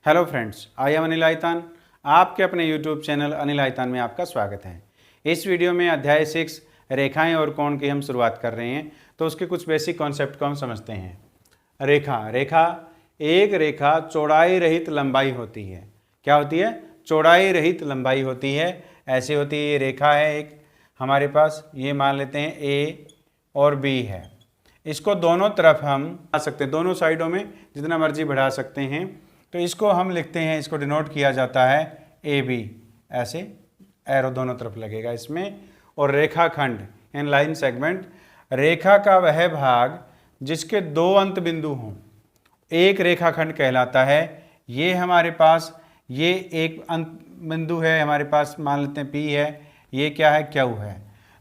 Hello friends, I am Anil Aitan. आपके अपने YouTube channel Anil आइतान में आपका स्वागत है। इस वीडियो में अध्याय 6 रेखाएं और कोण की हम शुरुआत कर रहे हैं, तो उसके कुछ बेसिक कॉन्सेप्ट को हम समझते हैं। रेखा एक रेखा चौड़ाई रहित लंबाई होती है। क्या होती है? चौड़ाई रहित लंबाई होती है। ऐसी होती है, ये रेखा है एक हमारे पास, ये मान लेते हैं ए और बी है। इसको दोनों तरफ हम आ सकते हैं, दोनों साइडों में जितना मर्जी बढ़ा सकते हैं। तो इसको हम लिखते हैं, इसको डिनोट किया जाता है ए बी, ऐसे एरो दोनों तरफ लगेगा इसमें। और रेखाखंड इन लाइन सेगमेंट, रेखा का वह भाग जिसके दो अंत बिंदु हों एक रेखाखंड कहलाता है। ये हमारे पास ये एक अंत बिंदु है हमारे पास, मान लेते हैं पी है, ये क्या है? क्यू है।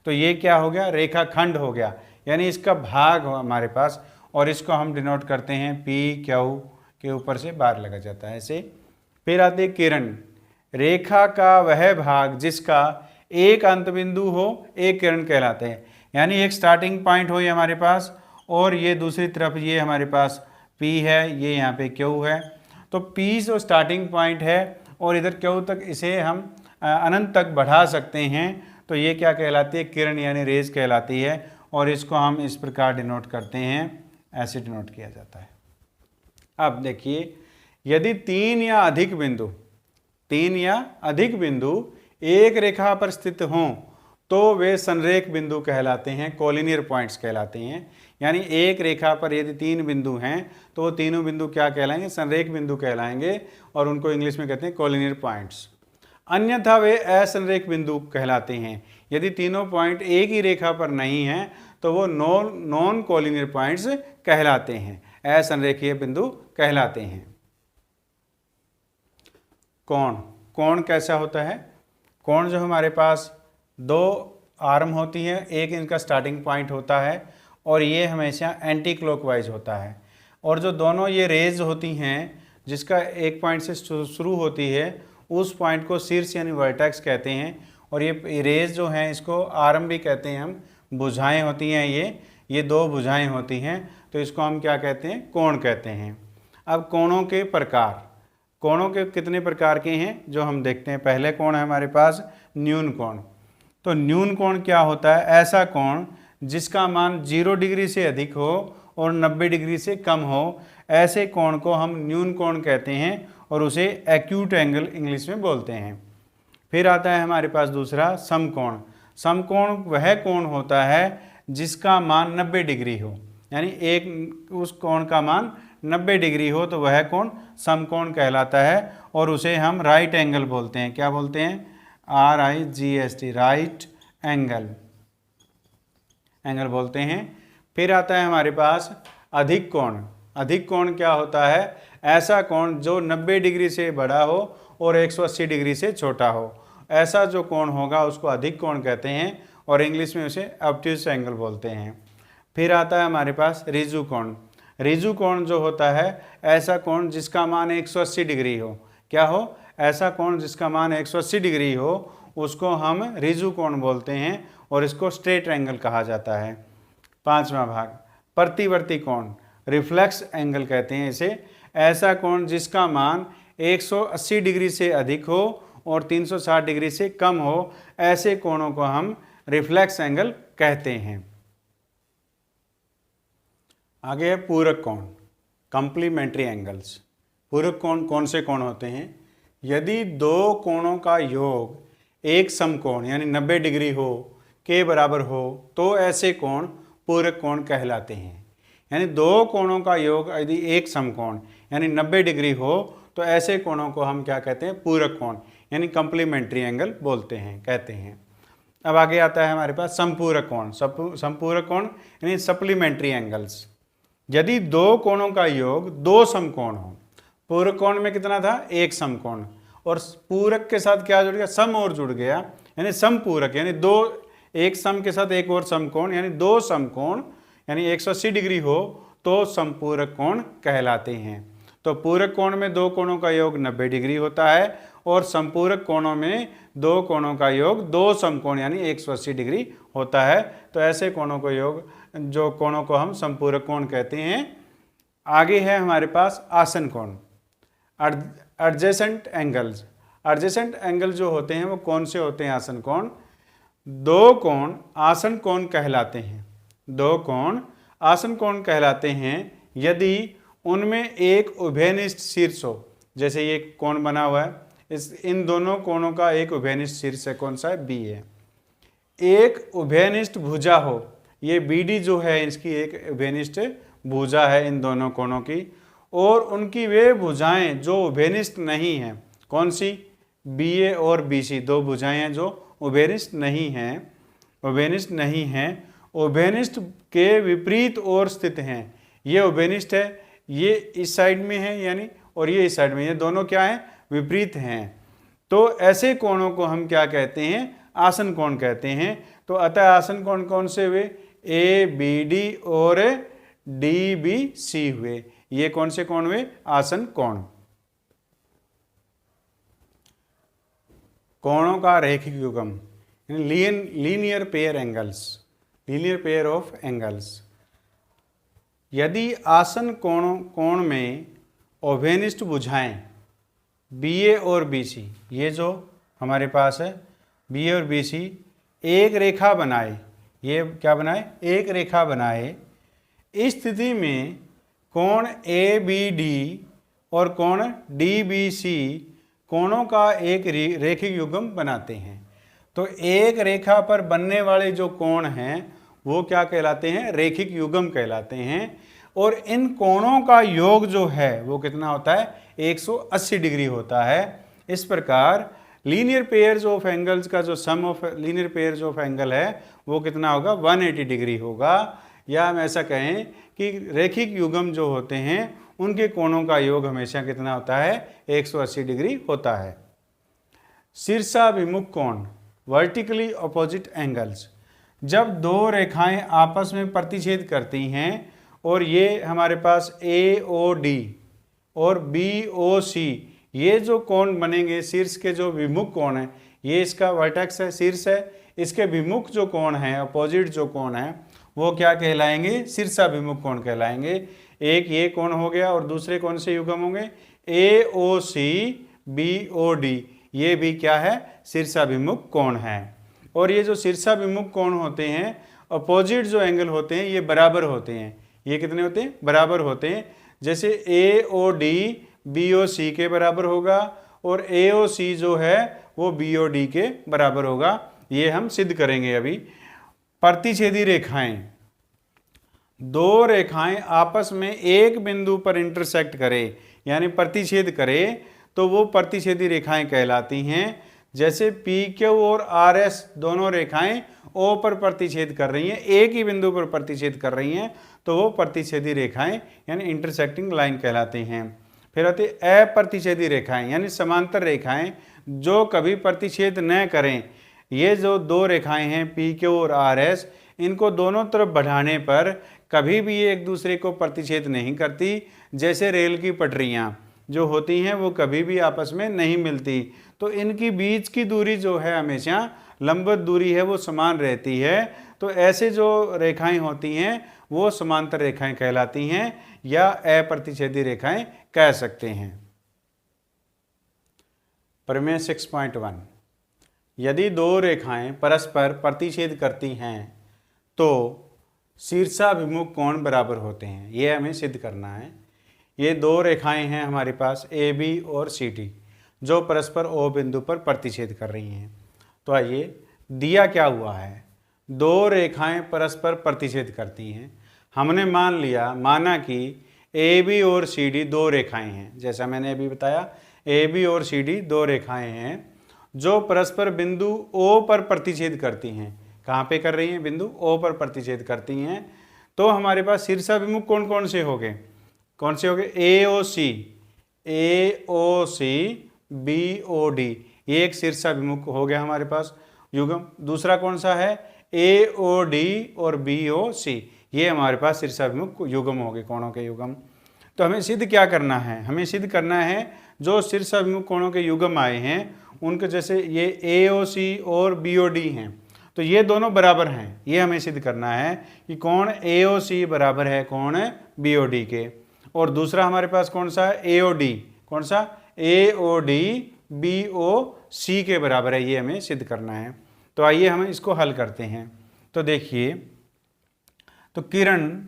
तो ये क्या हो गया? रेखाखंड हो गया, यानी इसका भाग हो हमारे पास, और इसको हम डिनोट करते हैं पी क्यू के ऊपर से बार लगा जाता है ऐसे। फिर आते किरण, रेखा का वह भाग जिसका एक अंत बिंदु हो एक किरण कहलाते हैं। यानी एक स्टार्टिंग पॉइंट हो ये हमारे पास, और ये दूसरी तरफ ये हमारे पास P है, ये यहाँ पे Q है। तो P जो स्टार्टिंग पॉइंट है और इधर Q तक इसे हम अनंत तक बढ़ा सकते हैं, तो ये क्या कहलाती है? किरण यानी रेज कहलाती है। और इसको हम इस प्रकार डिनोट करते हैं, ऐसे डिनोट किया जाता है। अब देखिए, यदि तीन या अधिक बिंदु एक रेखा पर स्थित हों तो वे संरेख बिंदु कहलाते हैं, कोलिनियर पॉइंट्स कहलाते हैं। यानी एक रेखा पर यदि तीन बिंदु हैं तो वो तीनों बिंदु क्या कहलाएंगे? संरेख बिंदु कहलाएंगे, और उनको इंग्लिश में कहते हैं कोलिनियर पॉइंट्स। अन्यथा वे असंरेख बिंदु कहलाते हैं। यदि तीनों पॉइंट एक ही रेखा पर नहीं हैं तो वो नॉन कोलिनियर पॉइंट्स कहलाते हैं, असंरेखीय बिंदु कहलाते हैं। कोण कैसा होता है? कोण जो हमारे पास दो आर्म होती है, एक इनका स्टार्टिंग पॉइंट होता है और ये हमेशा एंटी क्लॉकवाइज होता है। और जो दोनों ये रेज होती हैं जिसका एक पॉइंट से शुरू होती है, उस पॉइंट को शीर्ष यानी वर्टेक्स कहते हैं। और ये रेज जो हैं इसको आर्म भी कहते हैं हम, भुजाएं होती हैं ये दो भुजाएं होती हैं, तो इसको हम क्या कहते हैं? कोण कहते हैं। अब कोणों के प्रकार, कोणों के कितने प्रकार के हैं जो हम देखते हैं। पहले कोण है हमारे पास न्यून कोण। तो न्यून कोण क्या होता है? ऐसा कोण जिसका मान 0 डिग्री से अधिक हो और 90 डिग्री से कम हो, ऐसे कोण को हम न्यून कोण कहते हैं, और उसे एक्यूट एंगल इंग्लिश में बोलते हैं। फिर आता है हमारे पास दूसरा समकोण। समकोण वह कोण होता है जिसका मान 90 डिग्री हो, यानी एक उस कोण का मान 90 डिग्री हो तो वह कोण समकोण कहलाता है, और उसे हम राइट एंगल बोलते हैं। क्या बोलते हैं? RIGST, राइट एंगल बोलते हैं। फिर आता है हमारे पास अधिक कोण। अधिक कोण क्या होता है? ऐसा कोण जो 90 डिग्री से बड़ा हो और 180 डिग्री से छोटा हो, ऐसा जो कोण होगा उसको अधिक कोण कहते हैं, और इंग्लिश में उसे ऑब्ट्यूज एंगल बोलते हैं। फिर आता है हमारे पास रिजु कोण। रिजु कोण जो होता है ऐसा कोण जिसका मान 180 डिग्री हो। क्या हो? ऐसा कोण जिसका मान 180 डिग्री हो, उसको हम रिजु कोण बोलते हैं, और इसको स्ट्रेट एंगल कहा जाता है। पांचवा भाग प्रतिवर्ती कोण, रिफ्लेक्स एंगल कहते हैं इसे। ऐसा कोण जिसका मान 180 डिग्री से अधिक हो और 360 डिग्री से कम हो, ऐसे कोणों को हम रिफ्लेक्स एंगल कहते हैं। आगे है पूरक कोण, कंप्लीमेंट्री एंगल्स। पूरक कोण कौन से कोण होते हैं? यदि दो कोणों का योग एक समकोण यानी 90 डिग्री हो के बराबर हो तो ऐसे कोण पूरक कोण कहलाते हैं। यानी दो कोणों का योग यदि एक समकोण यानी 90 डिग्री हो तो ऐसे कोणों को हम क्या कहते हैं? पूरक कोण यानी कंप्लीमेंट्री एंगल बोलते हैं, कहते हैं। अब आगे आता है हमारे पास संपूरक कोण। संपूरक कोण यानी सप्लीमेंट्री एंगल्स। यदि दो कोणों का योग दो समकोण हो, पूरक कोण में कितना था? एक समकोण, और पूरक के साथ क्या जुड़ गया? सम और जुड़ गया, यानी समपूरक, यानी दो एक सम के साथ एक और समकोण, यानी दो समकोण यानी 180 डिग्री हो तो संपूरक कोण कहलाते हैं। तो पूरक कोण में दो कोणों का योग 90 डिग्री होता है, और संपूरक कोणों में दो कोणों का योग दो समकोण यानी 180 डिग्री होता है। तो ऐसे कोणों को योग जो कोणों को हम संपूरक कोण कहते हैं। आगे है हमारे पास आसन कोण। एडजेसेंट एंगल्स, एडजेसेंट एंगल जो होते हैं वो कौन से होते हैं आसन कोण? दो कोण आसन कोण कहलाते हैं। दो कोण आसन कोण कहलाते हैं यदि उनमें एक उभयनिष्ठ शीर्ष हो। जैसे ये कोण बना हुआ है, इन दोनों कोणों का एक उभयनिष्ठ शीर्ष है, कौन सा है? बी है। एक उभयनिष्ठ भुजा हो, ये बीडी जो है इसकी एक उभयनिष्ठ भुजा है इन दोनों कोणों की, और उनकी वे भुजाएं जो उभयनिष्ठ नहीं हैं, कौन सी? बीए और बीसी, दो भुजाएं हैं जो उभयनिष्ठ नहीं हैं, उभयनिष्ठ नहीं हैं, उभयनिष्ठ के विपरीत ओर स्थित हैं। ये उभयनिष्ठ है, ये इस साइड में है यानी, और ये इस साइड में, ये दोनों क्या हैं? विपरीत हैं। तो ऐसे कोणों को हम क्या कहते हैं? आसन कोण कहते हैं। तो अतः आसन कोण कौन से हुए? ए बी डी और डी बी सी हुए। ये कौन से कोण हुए? आसन कोण। कोणों का रैखिक युग्म, linear pair angles, linear pair of angles. यदि आसन कोण में उभयनिष्ठ भुजाएं बीए और बीसी, ये जो हमारे पास है बीए और बीसी, एक रेखा बनाए, ये क्या बनाए? एक रेखा बनाए। इस स्थिति में कोण ए बी डी और कोण डी बी सी कोणों का एक रैखिक युग्म बनाते हैं। तो एक रेखा पर बनने वाले जो कोण हैं वो क्या कहलाते हैं? रैखिक युग्म कहलाते हैं। और इन कोणों का योग जो है वो कितना होता है? 180 डिग्री होता है। इस प्रकार लीनियर पेयर्स ऑफ एंगल्स का जो sum of linear pairs of angle है वो कितना होगा? 180 डिग्री होगा। या हम ऐसा कहें कि रैखिक युग्म जो होते हैं उनके कोणों का योग हमेशा कितना होता है? 180 डिग्री होता है। शीर्षाभिमुख कोण, वर्टिकली अपोजिट एंगल्स। जब दो रेखाएं आपस में प्रतिच्छेद करती हैं और ये हमारे पास ए ओ डी और बी ओ सी, ये जो कोण बनेंगे शीर्ष के जो विमुख कोण है, ये इसका वर्टेक्स है, शीर्ष है, इसके विमुख जो कोण है, अपोजिट जो कोण है, वो क्या कहलाएंगे? शीर्षाभिमुख कोण कहलाएंगे। एक ये कोण हो गया और दूसरे कौन से युग्म होंगे? ए ओ सी बी ओ डी, ये भी क्या है? शीर्षाभिमुख कोण है। और ये जो शीर्षाभिमुख कोण होते हैं, अपोजिट जो एंगल होते हैं ये बराबर होते हैं। ये कितने होते हैं? बराबर होते हैं। जैसे ए ओ डी बी ओ सी के बराबर होगा और ए ओ सी जो है वो बी ओ डी के बराबर होगा। ये हम सिद्ध करेंगे अभी। प्रतिच्छेदी रेखाएं, दो रेखाएं आपस में एक बिंदु पर इंटरसेक्ट करें यानी प्रतिच्छेद करें तो वो प्रतिच्छेदी रेखाएं कहलाती हैं। जैसे पी क्यू और आर एस दोनों रेखाएं ओ पर प्रतिच्छेद कर रही हैं, एक ही बिंदु पर प्रतिच्छेद कर रही हैं, तो वो प्रतिच्छेदी रेखाएं यानी इंटरसेक्टिंग लाइन कहलाती हैं। फिर आती अप्रतिच्छेदी रेखाएं यानी समांतर रेखाएं जो कभी प्रतिच्छेद न करें। ये जो दो रेखाएं हैं पी क्यू और आर एस, इनको दोनों तरफ बढ़ाने पर कभी भी ये एक दूसरे को प्रतिच्छेद नहीं करती। जैसे रेल की पटरियाँ जो होती हैं वो कभी भी आपस में नहीं मिलती, तो इनकी बीच की दूरी जो है हमेशा लंबवत दूरी है वो समान रहती है। तो ऐसे जो रेखाएं होती हैं वो समांतर रेखाएं कहलाती हैं या अप्रतिच्छेदी रेखाएं कह सकते हैं। प्रमेय 6.1, यदि दो रेखाएं परस्पर प्रतिच्छेद करती हैं तो शीर्षाभिमुख कोण बराबर होते हैं। ये हमें सिद्ध करना है। ये दो रेखाएं हैं हमारे पास ए बी और सी डी जो परस्पर ओ बिंदु पर प्रतिच्छेद कर रही हैं। तो आइए, दिया क्या हुआ है? दो रेखाएं परस्पर प्रतिच्छेद करती हैं। हमने माना कि ए बी और सी डी दो रेखाएं हैं। जैसा मैंने अभी बताया, ए बी और सी डी दो रेखाएं हैं जो परस्पर बिंदु ओ पर प्रतिच्छेद करती हैं। कहाँ पे कर रही हैं? बिंदु ओ पर प्रतिच्छेद करती हैं। तो हमारे पास शीर्षाभिमुख कौन कौन से हो गए? कौन से हो गए? ए ओ सी बी ओ डी, ये एक शीर्षाभिमुख हो गया हमारे पास युग्म। दूसरा कौन सा है? ए ओ डी और बी ओ सी, ये हमारे पास शीर्षाभिमुख युग्म हो गए, कोणों के युग्म। तो हमें सिद्ध क्या करना है? हमें सिद्ध करना है जो शीर्षाभिमुख कोणों के युग्म आए हैं उनके, जैसे ये ए ओ सी और बी ओ डी हैं, तो ये दोनों बराबर हैं। ये हमें सिद्ध करना है कि कोण ए ओ सी बराबर है कोण बी ओ डी के। और दूसरा हमारे पास कौन सा है? ए ओ डी। कौन सा, AOD BOC के बराबर है, ये हमें सिद्ध करना है। तो आइए हम इसको हल करते हैं। तो देखिए, तो किरण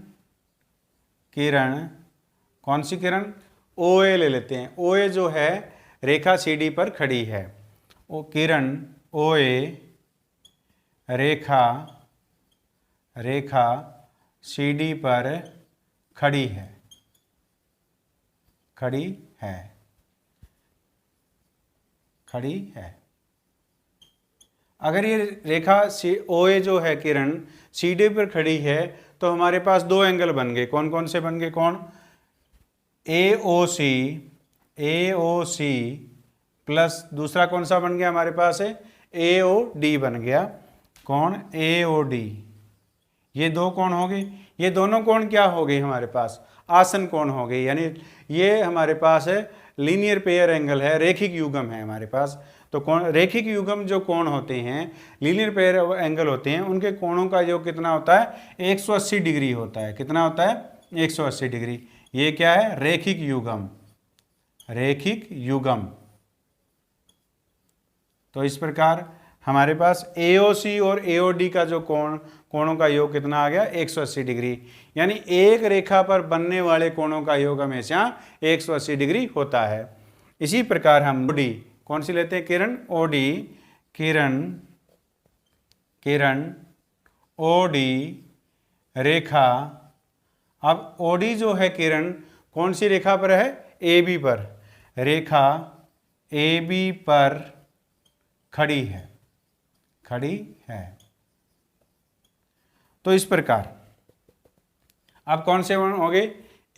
कौन सी किरण, OA ले लेते हैं। OA जो है रेखा CD पर खड़ी है। वो किरण OA रेखा CD पर खड़ी है। अगर ये रेखा OA जो है किरण CD पर खड़ी है तो हमारे पास दो एंगल बन गए। कौन कौन से बन गए, कौन, AOC प्लस दूसरा कौन सा बन गया हमारे पास है, AOD बन गया। कौन, AOD। ये दो कोण हो गए। ये दोनों कोण क्या हो गए हमारे पास, आसन कोण हो गए। यानी ये हमारे पास है लीनियर पेयर एंगल है, रेखिक युग्म है हमारे पास। तो कोण, रेखिक युग्म जो कोण होते हैं, लीनियर पेयर एंगल होते हैं, उनके कोणों का योग कितना होता है, 180 डिग्री होता है। कितना होता है, 180 डिग्री। ये क्या है, रेखिक युग्म। तो इस प्रकार हमारे पास AOC और AOD का जो कोणों का योग कितना आ गया, 180 डिग्री। यानी एक रेखा पर बनने वाले कोणों का योग हमेशा 180 डिग्री होता है। इसी प्रकार हम OD कौन सी लेते हैं, किरण OD, किरण OD रेखा। अब OD जो है किरण कौन सी रेखा पर है, AB पर, रेखा AB पर खड़ी है। तो इस प्रकार अब कौन से हो गए,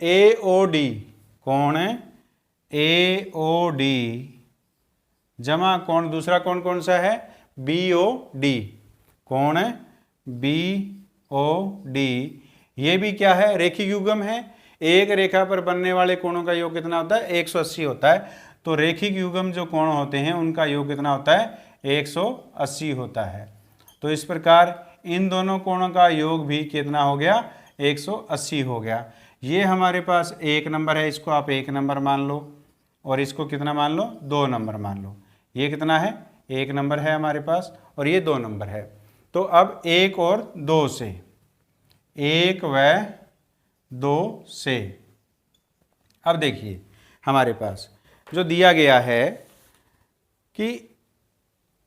AOD, कौन है, AOD जमा कौन, दूसरा कौन सा है, BOD, कौन है, BOD। ये भी क्या है, रेखिक युग्म है। एक रेखा पर बनने वाले कोणों का योग कितना होता है, 180 होता है। तो रेखिक युग्म जो कोण होते हैं उनका योग कितना होता है, 180 होता है। तो इस प्रकार इन दोनों कोणों का योग भी कितना हो गया, 180 हो गया। ये हमारे पास 1 नंबर है, इसको आप 1 नंबर मान लो, और इसको कितना मान लो, 2 नंबर मान लो। ये कितना है, 1 नंबर है हमारे पास, और ये 2 नंबर है। तो अब 1 और 2 से, 1 व 2 से, अब देखिए हमारे पास जो दिया गया है कि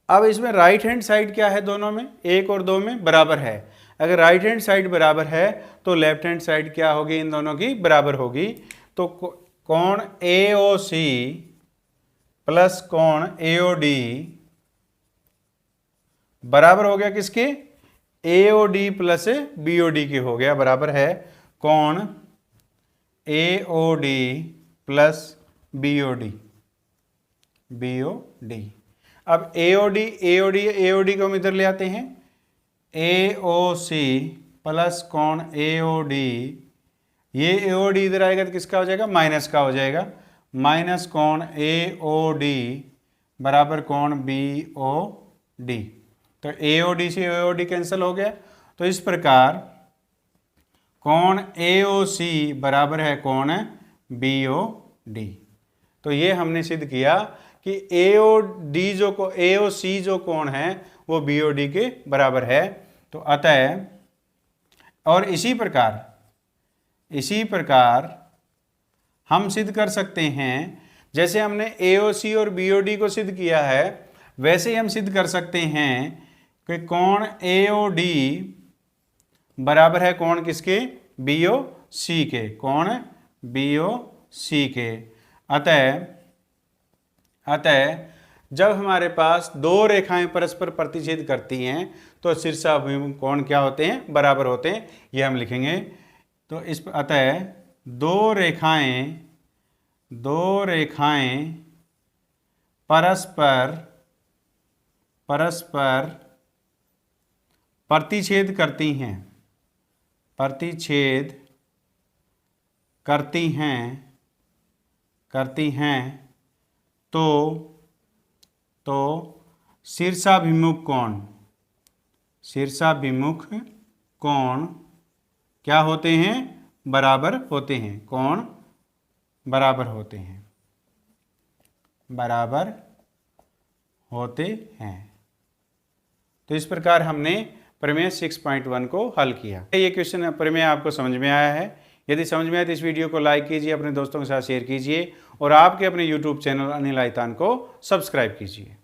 अब इसमें राइट हैंड साइड क्या है, दोनों में 1 और 2 में बराबर है। अगर राइट हैंड साइड बराबर है तो लेफ्ट हैंड साइड क्या होगी, इन दोनों की बराबर होगी। तो कोण AOC प्लस कोण AOD बराबर हो गया किसके, AOD प्लस BOD के हो गया, बराबर है कोण AOD प्लस BOD। अब AOD को हम इधर ले आते हैं, AOC प्लस कोण AOD। ये AOD इधर आएगा तो किसका हो जाएगा, माइनस का हो जाएगा, माइनस कोण AOD बराबर कोण BOD। तो AOD से AOD कैंसिल हो गया। तो इस प्रकार कोण AOC बराबर है कोण BOD। तो ये हमने सिद्ध किया कि AOC जो कोण है वो BOD के बराबर है। तो अतः, और इसी प्रकार हम सिद्ध कर सकते हैं, जैसे हमने AOC और BOD को सिद्ध किया है वैसे ही हम सिद्ध कर सकते हैं कि कोण AOD बराबर है कोण किसके, BOC के, कोण BOC के। अतः जब हमारे पास दो रेखाएं परस्पर प्रतिच्छेद करती हैं तो शीर्षाभिमुख कोण क्या होते हैं, बराबर होते हैं। ये हम लिखेंगे। तो इस अतः दो रेखाएं परस्पर प्रतिच्छेद करती हैं तो शीर्षाभिमुख कोण क्या होते हैं, बराबर होते हैं, कोण बराबर होते हैं। बराबर होते हैं। तो इस प्रकार हमने प्रमेय 6.1 को हल किया। ये क्वेश्चन प्रमेय आपको समझ में आया है? यदि समझ में आए तो इस वीडियो को लाइक कीजिए, अपने दोस्तों के साथ शेयर कीजिए और आपके अपने YouTube चैनल अनिल आइतान को सब्सक्राइब कीजिए।